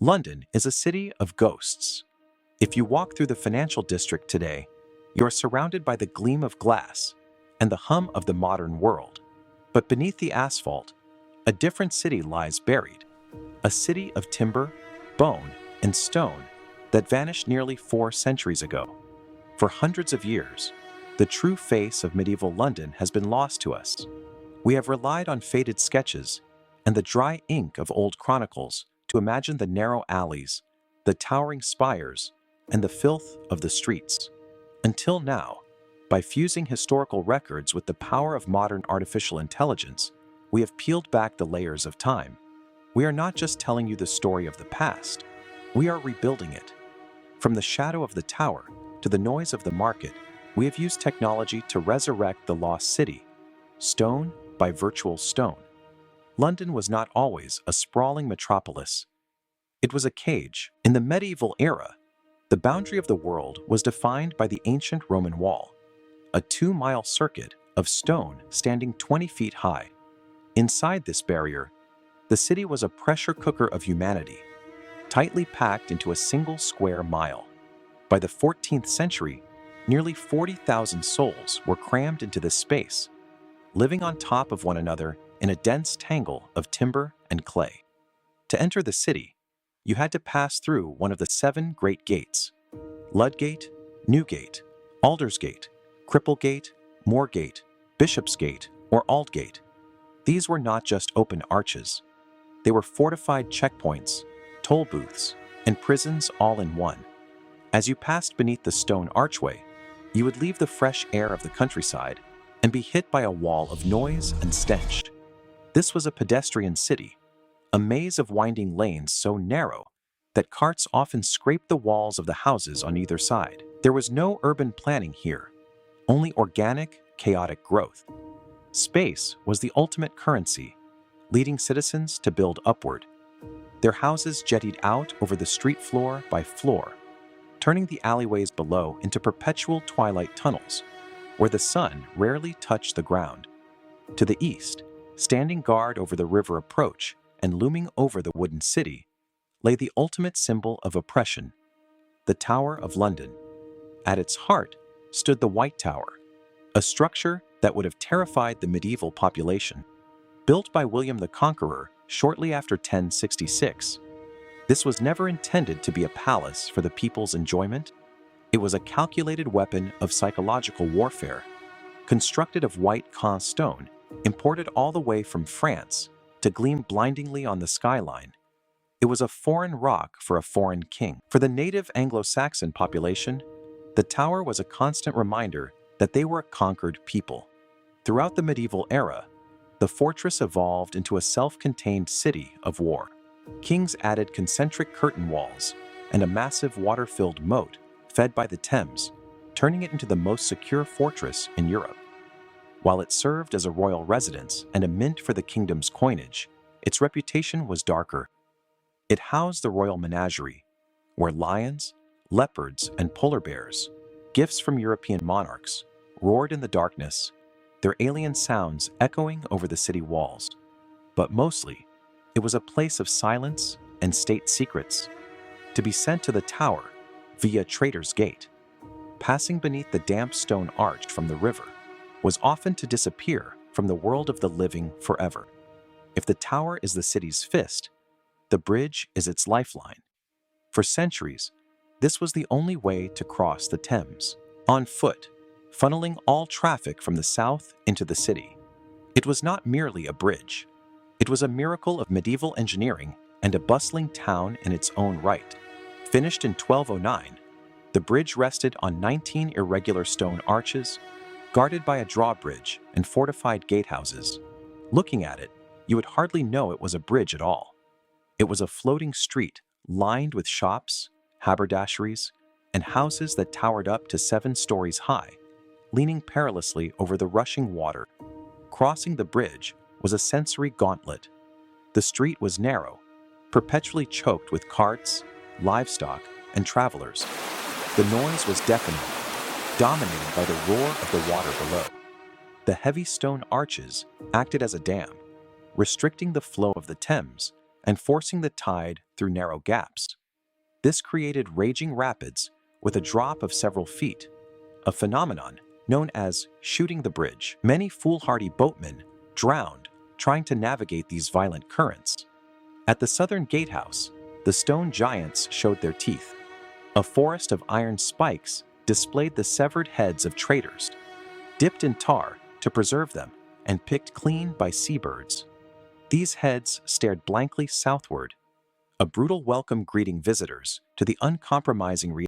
London is a city of ghosts. If you walk through the financial district today, you are surrounded by the gleam of glass and the hum of the modern world. But beneath the asphalt, a different city lies buried, a city of timber, bone, and stone that vanished nearly 4 centuries ago. For hundreds of years, the true face of medieval London has been lost to us. We have relied on faded sketches and the dry ink of old chronicles to imagine the narrow alleys, the towering spires, and the filth of the streets. Until now, by fusing historical records with the power of modern artificial intelligence, we have peeled back the layers of time. We are not just telling you the story of the past, we are rebuilding it. From the shadow of the tower to the noise of the market, we have used technology to resurrect the lost city, stone by virtual stone. London was not always a sprawling metropolis. It was a cage. In the medieval era, the boundary of the world was defined by the ancient Roman wall, a 2-mile circuit of stone standing 20 feet high. Inside this barrier, the city was a pressure cooker of humanity, tightly packed into a single square mile. By the 14th century, nearly 40,000 souls were crammed into this space, living on top of one another in a dense tangle of timber and clay. To enter the city, you had to pass through one of the 7 great gates: Ludgate, Newgate, Aldersgate, Cripplegate, Moorgate, Bishopsgate, or Aldgate. These were not just open arches. They were fortified checkpoints, toll booths, and prisons all in one. As you passed beneath the stone archway, you would leave the fresh air of the countryside and be hit by a wall of noise and stench. This was a pedestrian city, a maze of winding lanes so narrow that carts often scraped the walls of the houses on either side. There was no urban planning here, only organic, chaotic growth. Space was the ultimate currency, leading citizens to build upward. Their houses jettied out over the street floor by floor, turning the alleyways below into perpetual twilight tunnels, where the sun rarely touched the ground. To the east, standing guard over the river approach and looming over the wooden city, lay the ultimate symbol of oppression, the Tower of London. At its heart stood the White Tower, a structure that would have terrified the medieval population. Built by William the Conqueror shortly after 1066, this was never intended to be a palace for the people's enjoyment. It was a calculated weapon of psychological warfare, constructed of white Caen stone, imported all the way from France to gleam blindingly on the skyline. It was a foreign rock for a foreign king. For the native Anglo-Saxon population, the tower was a constant reminder that they were a conquered people. Throughout the medieval era, the fortress evolved into a self-contained city of war. Kings added concentric curtain walls and a massive water-filled moat fed by the Thames, turning it into the most secure fortress in Europe. While it served as a royal residence and a mint for the kingdom's coinage, its reputation was darker. It housed the royal menagerie, where lions, leopards, and polar bears, gifts from European monarchs, roared in the darkness, their alien sounds echoing over the city walls. But mostly, it was a place of silence and state secrets. To be sent to the tower via Traitor's Gate, passing beneath the damp stone arch from the river, was often to disappear from the world of the living forever. If the tower is the city's fist, the bridge is its lifeline. For centuries, this was the only way to cross the Thames, on foot, funneling all traffic from the south into the city. It was not merely a bridge. It was a miracle of medieval engineering and a bustling town in its own right. Finished in 1209, the bridge rested on 19 irregular stone arches, guarded by a drawbridge and fortified gatehouses. Looking at it, you would hardly know it was a bridge at all. It was a floating street lined with shops, haberdasheries, and houses that towered up to 7 stories high, leaning perilously over the rushing water. Crossing the bridge was a sensory gauntlet. The street was narrow, perpetually choked with carts, livestock, and travelers. The noise was deafening, dominated by the roar of the water below. The heavy stone arches acted as a dam, restricting the flow of the Thames and forcing the tide through narrow gaps. This created raging rapids with a drop of several feet, a phenomenon known as shooting the bridge. Many foolhardy boatmen drowned trying to navigate these violent currents. At the southern gatehouse, the stone giants showed their teeth. A forest of iron spikes displayed the severed heads of traitors, dipped in tar to preserve them and picked clean by seabirds. These heads stared blankly southward, a brutal welcome greeting visitors to the uncompromising reality.